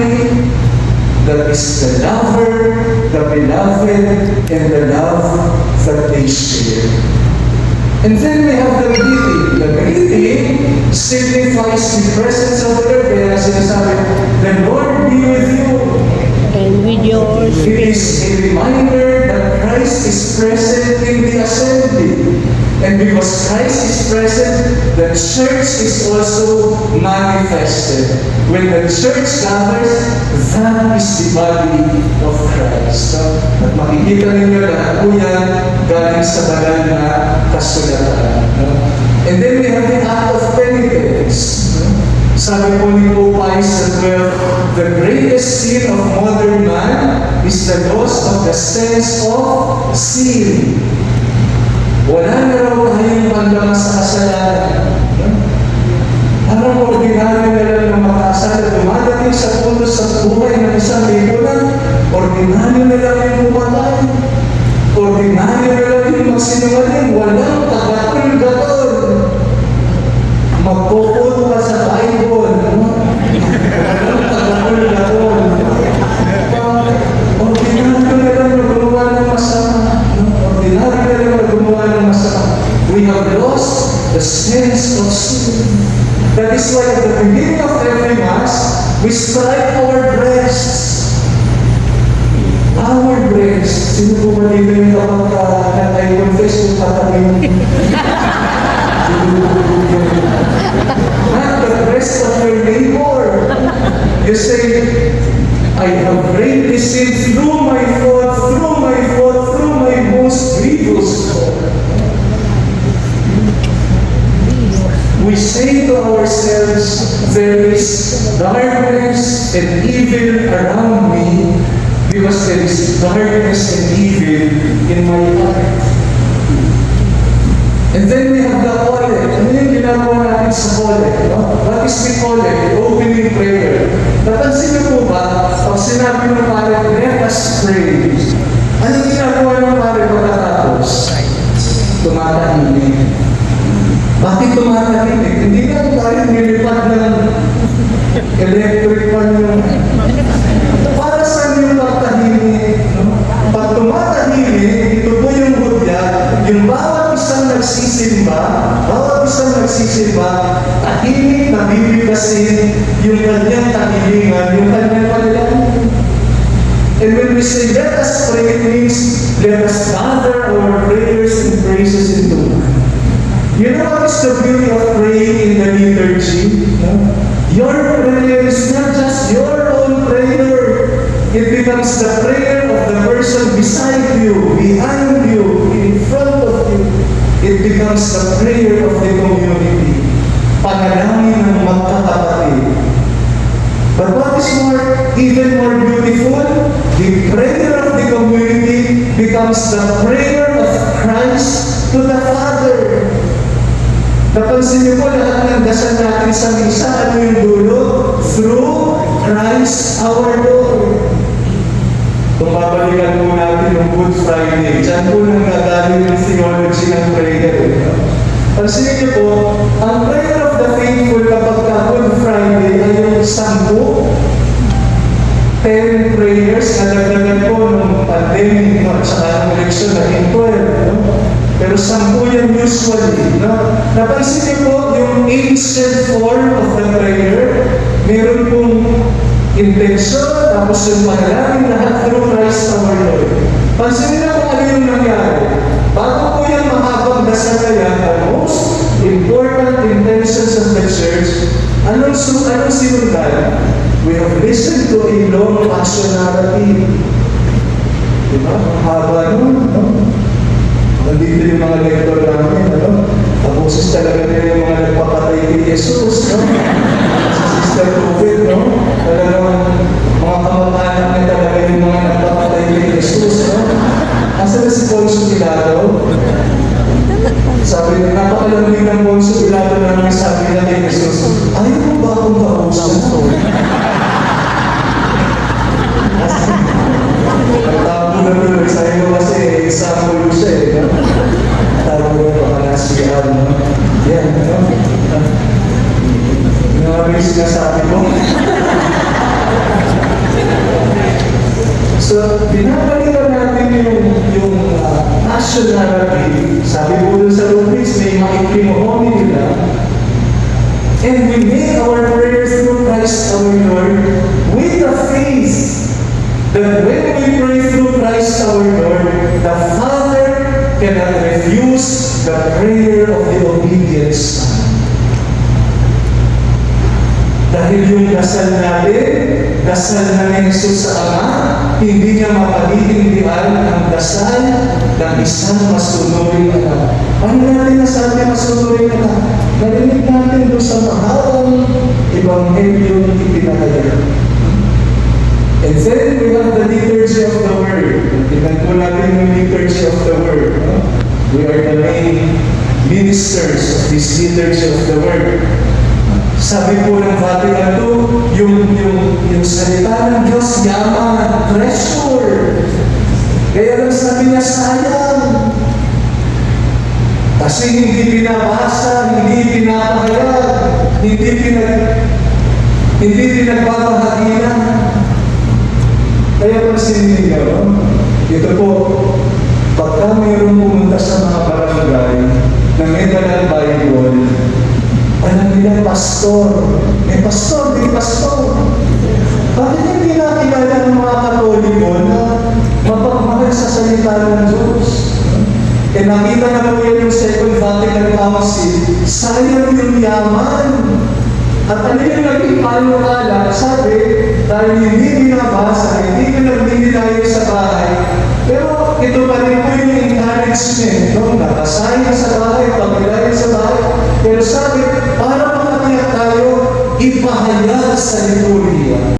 family that is the lover, the beloved, and the love that they share. And then we have the greeting. The greeting signifies the presence of the Lord. Kaya sinasabi, the Lord be with you. And with yours. It is a reminder that Christ is present in the assembly. And because Christ is present, the church is also manifested. When the church gathers, that is the body of Christ. So, at makikita ninyo lahat po yan galing sa banal na kasulatan. And then we have the act of penitence. Sabi po ni Pope Pius XII, the greatest sin of modern man is the loss of the sense of sin. Wala na raw tayong panlamas sa kasalanan. Parang ordinaryo na lang ng makasala. Dumadating sa punto sa buhay ng isang lipunan, ordinaryo na lang yung pumatay. Ordinaryo na lang yung magsinungaling. Walang tagatul-gatul. Magpupuno ka sa Bible. Walang tagatul-gatul. Ordinaryo na lang na gumawa ng masama. Ordinaryo na lang na gumawa ng masama. We have lost the sense of sin. That is why at the beginning of every Mass, we strike our breasts. Our breasts. Sino po ba dito yung kapag I confess yung tatagin? Not the breast of your neighbor. You say, I have greatly sinned through my fault, through my most grievous fault. We say to ourselves, there is darkness and evil around me because there is darkness and evil in my heart. And then we have the collect. Ano yung ginagawa natin sa collect? No? What is the collect? The opening prayer. Napansin niyo po ba, pag sinabi ng pare, let us pray. Ano yung ginagawa ng pare pagkatapos? Tumatahimik. Bakit tumatahimik? Hindi na tayo nilipad ng electric pan yung... Para saan yung pagtahimik? No? Pag tumatahimik, ito po yung budya, yung bawat isang nagsisimba, tahimik na bibigkasin yung kanyang tahilingan, yung kanyang panalangin. And when we say, let us pray, it means, let us gather our prayers and praises into one. You know what is the beauty of praying in the liturgy? Your prayer is not just your own prayer. It becomes the prayer of the person beside you, behind you, in front of you. It becomes the prayer of the community. Panalangin ng magkakapatid. But what is even more beautiful? The prayer of the community becomes the prayer of Christ to the Father. Napansin niyo po lahat ng dasal natin sa misa, ano yung dulo? Through Christ our Lord. Kung babalikan po natin yung Good Friday, dyan po nang gagaling yung theology ng prayer. Pansin niyo po, ang prayer of the faithful kapag ka Good Friday ay yung 10 prayers na nagdagan po ng pandemic, no? At saka ng eleksyon na 12. No? Pero 10 yan usually. No? Napansin niyo po yung ancient form of the prayer, meron pong intention, tapos yung panalangin lahat through Christ our Lord. Pansin niyo kung ano yung nangyari. Bago po yan mahabang dasal na yan, the most important intentions of the church, anong sinundan? We have listened to a long passion narrative. Diba? Haba nun, no? Nandito yung mga lector namin, ano? Tapusis talaga nila yung mga nagpapatay kay Jesus, no? Sa Sister COVID, no? Talagang mga kamag-anak na talaga yung mga nagpapatay kay Jesus, no? Asa na si Poncio Pilato? Sabi, napakalambing ng Poncio Pilato na sabi na kay Jesus, ayaw mo ba akong kausap? Nagtapo na doon, sabi ko kasi example siya eh. Tapo na pakalasihan, no? Yan, no? Yung mga sinasabi ko. binabalikan natin yung nationality, sabi po dun sa Rubrics, may maikling homily nila, and we make our prayers through Christ our Lord with the faith that when we pray through Christ our Lord, the Father cannot refuse the prayer of the obedient Son. Dahil yung dasal natin, dasal na ni Jesus sa Ama, hindi niya mapahihindihan ang dasal ng isang masunuring anak. Ano natin nasabi masunuring anak? Narinig natin doon sa mahabang Ebanghelyo ng ipinahayag. And then we have the liturgy of the Word. Tignan po natin yung liturgy of the Word. No? We are the main ministers of this liturgy of the Word. Sabi po ng Vatican II, yung salita ng Diyos, yaman, treasure. Kaya lang sabi niya, sayang. Kasi hindi binabasa, hindi pinapahayag, hindi pinagbabahaginan. Kaya pansinin niyo, ito po, pagka mayroong pumunta sa mga barangay na may dalang Bible, alam nila, pastor. Pastor, di pastor. Bakit hindi nakilala ng mga Katoliko na mapagmahal sa salita ng Diyos? Nakita na po yan yung Second Vatican Council, sayang yung yaman. At ano yung naging panukala? Sabi, dahil hindi binabasa, hindi pinagdinilayo sa bahay, pero ito pa rin po yung encouragement, no? Nakasayang sa bahay, pagkilayan sa bahay. Pero sabi, para makatiyak tayo, ipahayag sa liturgia.